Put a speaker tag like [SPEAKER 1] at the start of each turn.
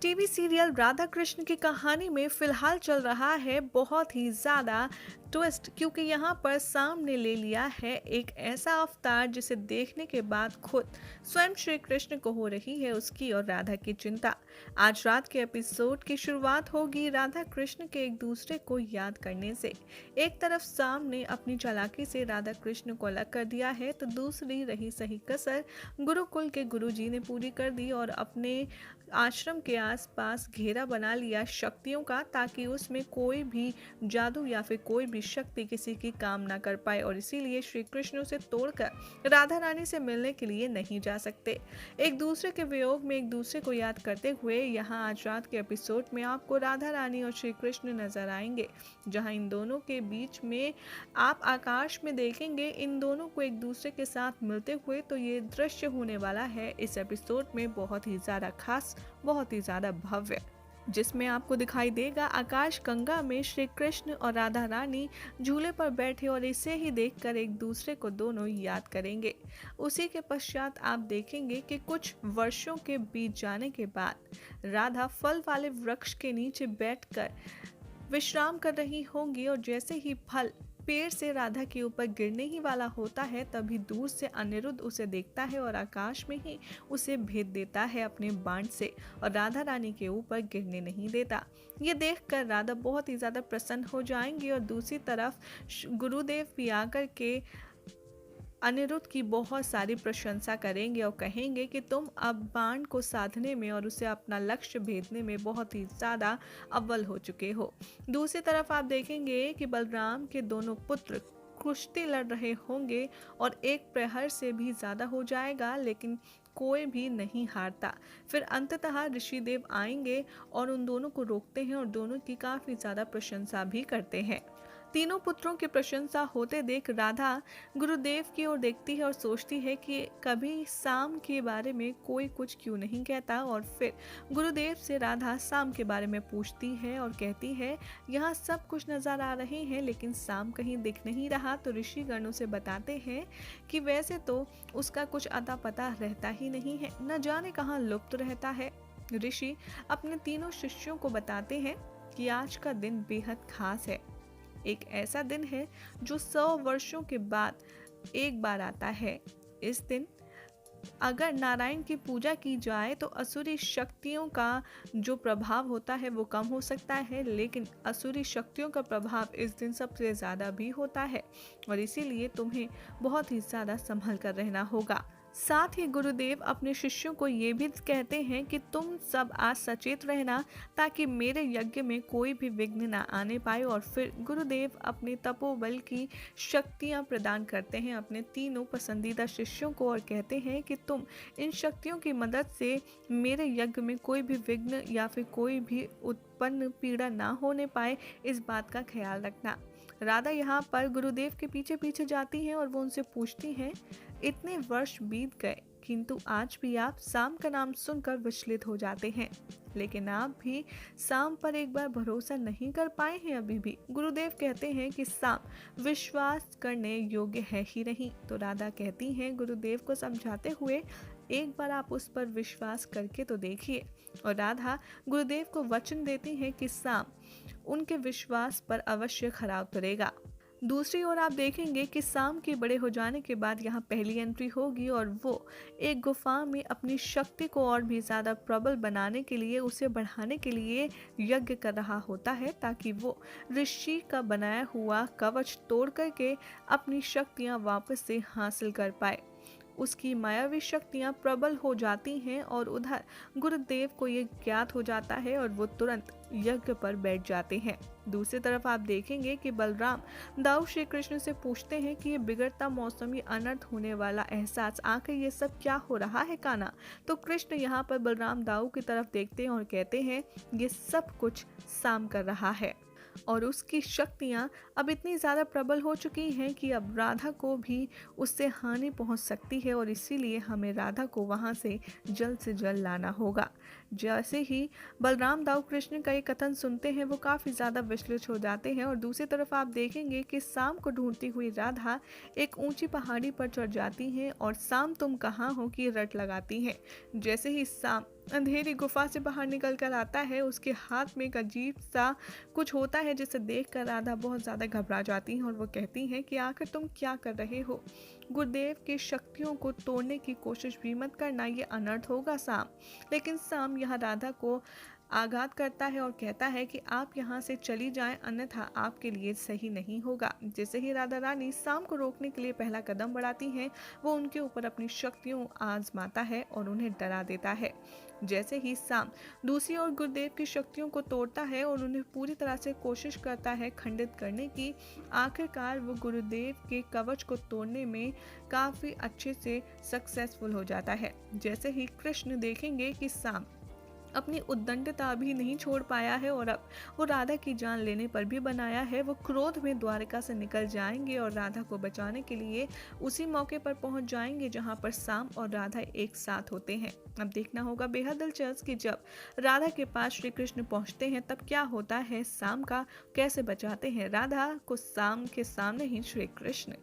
[SPEAKER 1] TV serial Radha Krishna की कहानी में फिलहाल चल रहा है बहुत ही ज़्यादा ट्विस्ट, क्योंकि यहाँ पर सामने ले लिया है एक ऐसा अवतार जिसे देखने के बाद खुद स्वयं श्री कृष्ण को हो रही है उसकी और राधा की चिंता। आज रात के एपिसोड की शुरुआत होगी राधा कृष्ण के एक दूसरे को याद करने से। एक तरफ साम ने अपनी चालाकी से राधा कृष्ण को अलग कर दिया है, तो दूसरी रही सही कसर गुरुकुल के गुरुजी ने पूरी कर दी और अपने आश्रम के आसपास घेरा बना लिया शक्तियों का, ताकि उसमें कोई भी जादू या फिर कोई भी शक्ति किसी की काम ना कर पाए, और इसीलिए श्री कृष्ण उसे तोड़कर राधा रानी से मिलने के लिए नहीं जा सकते। एक दूसरे के वियोग में एक दूसरे को याद करते हुए यहाँ आज रात के एपिसोड में आपको राधा रानी और श्री कृष्ण नजर आएंगे, जहाँ इन दोनों के बीच में आप आकाश में देखेंगे इन दोनों को एक दूसरे के साथ मिलते हुए। तो ये दृश्य होने वाला है इस एपिसोड में बहुत ही ज्यादा खास, बहुत ही ज्यादा भव्य, जिसमें आपको दिखाई देगा आकाश गंगा में श्री कृष्ण और राधा रानी झूले पर बैठे और इसे ही देखकर एक दूसरे को दोनों याद करेंगे। उसी के पश्चात आप देखेंगे कि कुछ वर्षों के बीत जाने के बाद राधा फल वाले वृक्ष के नीचे बैठकर विश्राम कर रही होंगी, और जैसे ही फल पेड़ से राधा के ऊपर गिरने ही वाला होता है तभी दूर से अनिरुद्ध उसे देखता है और आकाश में ही उसे भेद देता है अपने बाण से, और राधा रानी के ऊपर गिरने नहीं देता। ये देखकर राधा बहुत ही ज़्यादा प्रसन्न हो जाएंगी, और दूसरी तरफ गुरुदेव भी आकर के अनिरुद्ध की बहुत सारी प्रशंसा करेंगे और कहेंगे कि तुम अब बाण को साधने में और उसे अपना लक्ष्य भेदने में बहुत ही ज़्यादा अव्वल हो चुके हो। दूसरी तरफ आप देखेंगे कि बलराम के दोनों पुत्र कुश्ती लड़ रहे होंगे और एक प्रहर से भी ज़्यादा हो जाएगा, लेकिन कोई भी नहीं हारता। फिर अंततः ऋषिदेव आएंगे और उन दोनों को रोकते हैं और दोनों की काफ़ी ज़्यादा प्रशंसा भी करते हैं। तीनों पुत्रों की प्रशंसा होते देख राधा गुरुदेव की ओर देखती है और सोचती है कि कभी साम के बारे में कोई कुछ क्यों नहीं कहता, और फिर गुरुदेव से राधा साम के बारे में पूछती है और कहती है यहाँ सब कुछ नज़र आ रहे हैं लेकिन साम कहीं दिख नहीं रहा। तो ऋषिगण उसे बताते हैं कि वैसे तो उसका कुछ अता पता रहता ही नहीं है, न जाने कहाँ लुप्त रहता है। ऋषि अपने तीनों शिष्यों को बताते हैं कि आज का दिन बेहद खास है, एक ऐसा दिन है जो 100 वर्षों के बाद एक बार आता है। इस दिन अगर नारायण की पूजा की जाए तो असुरी शक्तियों का जो प्रभाव होता है वो कम हो सकता है, लेकिन असुरी शक्तियों का प्रभाव इस दिन सबसे ज़्यादा भी होता है, और इसीलिए तुम्हें बहुत ही ज़्यादा संभल कर रहना होगा। साथ ही गुरुदेव अपने शिष्यों को ये भी कहते हैं कि तुम सब आज सचेत रहना ताकि मेरे यज्ञ में कोई भी विघ्न ना आने पाए। और फिर गुरुदेव अपने तपोबल की शक्तियाँ प्रदान करते हैं अपने तीनों पसंदीदा शिष्यों को और कहते हैं कि तुम इन शक्तियों की मदद से मेरे यज्ञ में कोई भी विघ्न या फिर कोई भी उत्पन्न पीड़ा ना होने पाए, इस बात का ख्याल रखना। राधा यहाँ पर गुरुदेव के पीछे पीछे जाती हैं और वो उनसे पूछती हैं इतने वर्ष बीत गए किंतु आज भी आप साम का नाम सुनकर विचलित हो जाते हैं, लेकिन आप भी साम पर एक बार भरोसा नहीं कर पाए हैं अभी भी। गुरुदेव कहते हैं कि साम विश्वास करने योग्य है ही नहीं। तो राधा कहती हैं गुरुदेव को समझाते हुए एक बार आप उस पर विश्वास करके तो देखिए, और राधा गुरुदेव को वचन देती हैं कि साम उनके विश्वास पर अवश्य खरा उतरेगा। दूसरी ओर आप देखेंगे कि साम के बड़े हो जाने के बाद यहाँ पहली एंट्री होगी और वो एक गुफा में अपनी शक्ति को और भी ज़्यादा प्रबल बनाने के लिए, उसे बढ़ाने के लिए यज्ञ कर रहा होता है, ताकि वो ऋषि का बनाया हुआ कवच तोड़ करके अपनी शक्तियाँ वापस से हासिल कर पाए। उसकी मायावी शक्तियाँ प्रबल हो जाती हैं और उधर गुरुदेव को ये ज्ञात हो जाता है और वो तुरंत यज्ञ पर बैठ जाते हैं। दूसरी तरफ आप देखेंगे कि बलराम दाऊ श्री कृष्ण से पूछते हैं कि ये बिगड़ता मौसमी अनर्थ होने वाला एहसास आखिर ये सब क्या हो रहा है कान्हा। तो कृष्ण यहाँ पर बलराम दाऊ की तरफ देखते हैं और कहते हैं ये सब कुछ साम कर रहा है। और उसकी शक्तियाँ अब इतनी ज़्यादा प्रबल हो चुकी हैं कि अब राधा को भी उससे हानि पहुंच सकती है और इसीलिए हमें राधा को वहां से जल्द लाना होगा। जैसे ही बलराम दाऊ कृष्ण का ये कथन सुनते हैं वो काफ़ी ज़्यादा विचलित हो जाते हैं और दूसरी तरफ आप देखेंगे कि शाम को ढूंढती हुई राधा एक ऊंची पहाड़ी पर चढ़ जाती हैं और शाम तुम कहाँ हो की रट लगाती हैं। जैसे ही शाम अंधेरी गुफा से बाहर निकल कर आता है उसके हाथ में एक अजीब सा कुछ होता है जिसे देखकर राधा बहुत ज़्यादा घबरा जाती हैं और वो कहती हैं कि आखिर तुम क्या कर रहे हो। गुरुदेव की शक्तियों को तोड़ने की कोशिश भी मत करना, ये अनर्थ होगा शाम। लेकिन शाम यह राधा को आघात करता है और कहता है कि आप यहाँ से चली जाएं अन्यथा आपके लिए सही नहीं होगा। जैसे ही राधा रानी शाम को रोकने के लिए पहला कदम बढ़ाती हैं वो उनके ऊपर अपनी शक्तियों आजमाता है और उन्हें डरा देता है। जैसे ही शाम दूसरी ओर गुरुदेव की शक्तियों को तोड़ता है और उन्हें पूरी तरह से कोशिश करता है खंडित करने की, आखिरकार वो गुरुदेव के कवच को तोड़ने में काफ़ी अच्छे से सक्सेसफुल हो जाता है। जैसे ही कृष्ण देखेंगे कि शाम अपनी उद्दंडता अभी नहीं छोड़ पाया है और अब वो राधा की जान लेने पर भी बनाया है, वो क्रोध में द्वारका से निकल जाएंगे और राधा को बचाने के लिए उसी मौके पर पहुंच जाएंगे जहां पर शाम और राधा एक साथ होते हैं। अब देखना होगा बेहद दिलचस्प कि जब राधा के पास श्री कृष्ण पहुंचते हैं तब क्या होता है, शाम का कैसे बचाते हैं राधा को शाम के सामने ही श्री कृष्ण।